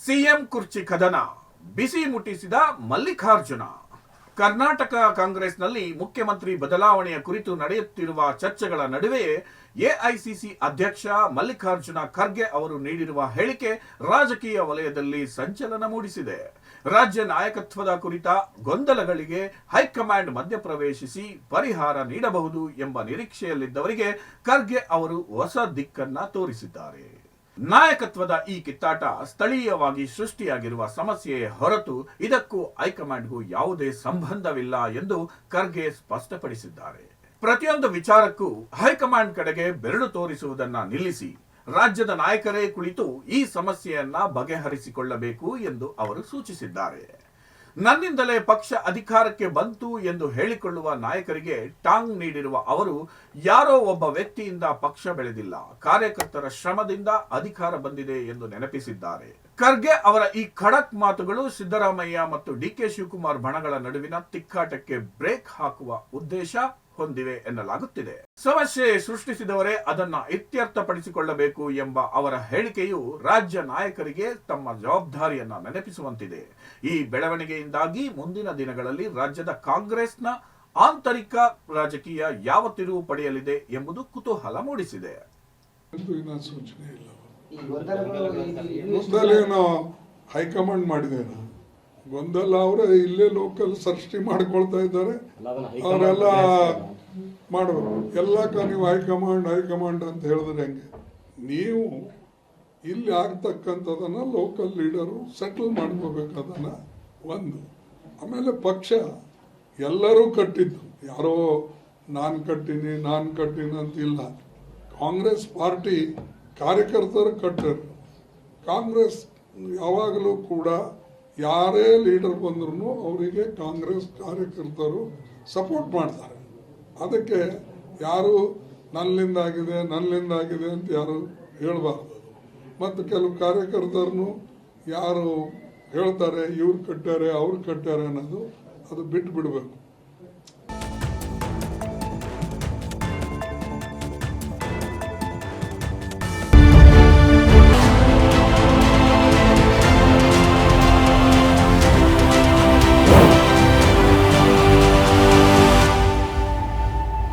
CM ಕುರ್ಚಿ ಕದನ ಬಿಸಿ ಮುಟ್ಟಿಸಿದ ಮಲ್ಲಿಕಾರ್ಜುನ. ಕರ್ನಾಟಕ ಕಾಂಗ್ರೆಸ್ನಲ್ಲಿ ಮುಖ್ಯಮಂತ್ರಿ ಬದಲಾವಣೆಯ ಕುರಿತು ನಡೆಯುತ್ತಿರುವ ಚರ್ಚೆಗಳ ನಡುವೆಯೇ ಎಐಸಿಸಿ ಅಧ್ಯಕ್ಷ ಮಲ್ಲಿಕಾರ್ಜುನ ಖರ್ಗೆ ಅವರು ನೀಡಿರುವ ಹೇಳಿಕೆ ರಾಜಕೀಯ ವಲಯದಲ್ಲಿ ಸಂಚಲನ ಮೂಡಿಸಿದೆ. ರಾಜ್ಯ ನಾಯಕತ್ವದ ಕುರಿತ ಗೊಂದಲಗಳಿಗೆ ಹೈಕಮಾಂಡ್ ಮಧ್ಯಪ್ರವೇಶಿಸಿ ಪರಿಹಾರ ನೀಡಬಹುದು ಎಂಬ ನಿರೀಕ್ಷೆಯಲ್ಲಿದ್ದವರಿಗೆ ಖರ್ಗೆ ಅವರು ಹೊಸ ದಿಕ್ಕನ್ನ ತೋರಿಸಿದ್ದಾರೆ. ನಾಯಕತ್ವದ ಈ ಕಿತ್ತಾಟ ಸ್ಥಳೀಯವಾಗಿ ಸೃಷ್ಟಿಯಾಗಿರುವ ಸಮಸ್ಯೆಯೇ ಹೊರತು ಇದಕ್ಕೂ ಹೈಕಮಾಂಡ್ಗೂ ಯಾವುದೇ ಸಂಬಂಧವಿಲ್ಲ ಎಂದು ಖರ್ಗೆ ಸ್ಪಷ್ಟಪಡಿಸಿದ್ದಾರೆ. ಪ್ರತಿಯೊಂದು ವಿಚಾರಕ್ಕೂ ಹೈಕಮಾಂಡ್ ಕಡೆಗೆ ಬೆರಳು ತೋರಿಸುವುದನ್ನ ನಿಲ್ಲಿಸಿ ರಾಜ್ಯದ ನಾಯಕರೇ ಕುಳಿತು ಈ ಸಮಸ್ಯೆಯನ್ನ ಬಗೆಹರಿಸಿಕೊಳ್ಳಬೇಕು ಎಂದು ಅವರು ಸೂಚಿಸಿದ್ದಾರೆ. ನನ್ನಿಂದಲೇ ಪಕ್ಷ ಅಧಿಕಾರಕ್ಕೆ ಬಂತು ಎಂದು ಹೇಳಿಕೊಳ್ಳುವ ನಾಯಕರಿಗೆ ಟಾಂಗ್ ನೀಡಿರುವ ಅವರು ಯಾರೋ ಒಬ್ಬ ವ್ಯಕ್ತಿಯಿಂದ ಪಕ್ಷ ಬೆಳೆದಿಲ್ಲ, ಕಾರ್ಯಕರ್ತರ ಶ್ರಮದಿಂದ ಅಧಿಕಾರ ಬಂದಿದೆ ಎಂದು ನೆನಪಿಸಿದ್ದಾರೆ. ಖರ್ಗೆ ಅವರ ಈ ಖಡಕ್ ಮಾತುಗಳು ಸಿದ್ದರಾಮಯ್ಯ ಮತ್ತು ಡಿಕೆ ಶಿವಕುಮಾರ್ ಬಣಗಳ ನಡುವಿನ ತಿಕ್ಕಾಟಕ್ಕೆ ಬ್ರೇಕ್ ಹಾಕುವ ಉದ್ದೇಶ ಹೊಂದಿವೆ ಎನ್ನಲಾಗುತ್ತಿದೆ. ಸಮಸ್ಯೆ ಸೃಷ್ಟಿಸಿದವರೇ ಅದನ್ನ ಇತ್ಯರ್ಥಪಡಿಸಿಕೊಳ್ಳಬೇಕು ಎಂಬ ಅವರ ಹೇಳಿಕೆಯು ರಾಜ್ಯ ನಾಯಕರಿಗೆ ತಮ್ಮ ಜವಾಬ್ದಾರಿಯನ್ನ ನೆನಪಿಸುವಂತಿದೆ. ಈ ಬೆಳವಣಿಗೆಯಿಂದಾಗಿ ಮುಂದಿನ ದಿನಗಳಲ್ಲಿ ರಾಜ್ಯದ ಕಾಂಗ್ರೆಸ್ನ ಆಂತರಿಕ ರಾಜಕೀಯ ಯಾವ ತಿರುವು ಪಡೆಯಲಿದೆ ಎಂಬುದು ಕುತೂಹಲ ಮೂಡಿಸಿದೆ. ಹೈಕಮಾಂಡ್ ಮಾಡಿದ್ದೇನೆ ಗೊಂದಲ ಅವರೇ ಇಲ್ಲೇ ಲೋಕಲ್ ಸೃಷ್ಟಿ ಮಾಡ್ಕೊಳ್ತಾ ಇದ್ದಾರೆ. ಅವರೆಲ್ಲ ಮಾಡಬೇಕು ಎಲ್ಲ ನೀವು ಹೈಕಮಾಂಡ್ ಅಂತ ಹೇಳಿದ್ರೆ ಹೆಂಗೆ? ನೀವು ಇಲ್ಲಿ ಆಗ್ತಕ್ಕಂಥದನ್ನ ಲೋಕಲ್ ಲೀಡರು ಸೆಟಲ್ ಮಾಡ್ಕೋಬೇಕು. ಅದನ್ನ ಒಂದು. ಆಮೇಲೆ ಪಕ್ಷ ಎಲ್ಲರೂ ಕಟ್ಟಿದ್ದು, ಯಾರೋ ನಾನು ಕಟ್ಟಿನಿ ಅಂತಿಲ್ಲ. ಕಾಂಗ್ರೆಸ್ ಪಾರ್ಟಿ ಕಾರ್ಯಕರ್ತರು ಕಟ್ಟರು. ಕಾಂಗ್ರೆಸ್ ಯಾವಾಗಲೂ ಕೂಡ ಯಾರೇ ಲೀಡರ್ ಬಂದ್ರು ಅವರಿಗೆ ಕಾಂಗ್ರೆಸ್ ಕಾರ್ಯಕರ್ತರು ಸಪೋರ್ಟ್ ಮಾಡ್ತಾರೆ. ಅದಕ್ಕೆ ಯಾರು ನನ್ನಿಂದಾಗಿದೆ ಅಂತ ಯಾರು ಹೇಳಬಾರ್ದು. ಮತ್ತು ಕೆಲವು ಕಾರ್ಯಕರ್ತರನ್ನು ಯಾರು ಹೇಳ್ತಾರೆ ಇವ್ರು ಕಟ್ಟಾರೆ ಅವ್ರು ಕಟ್ಟಾರೆ ಅನ್ನೋದು ಅದು ಬಿಟ್ಟು ಬಿಡಬೇಕು.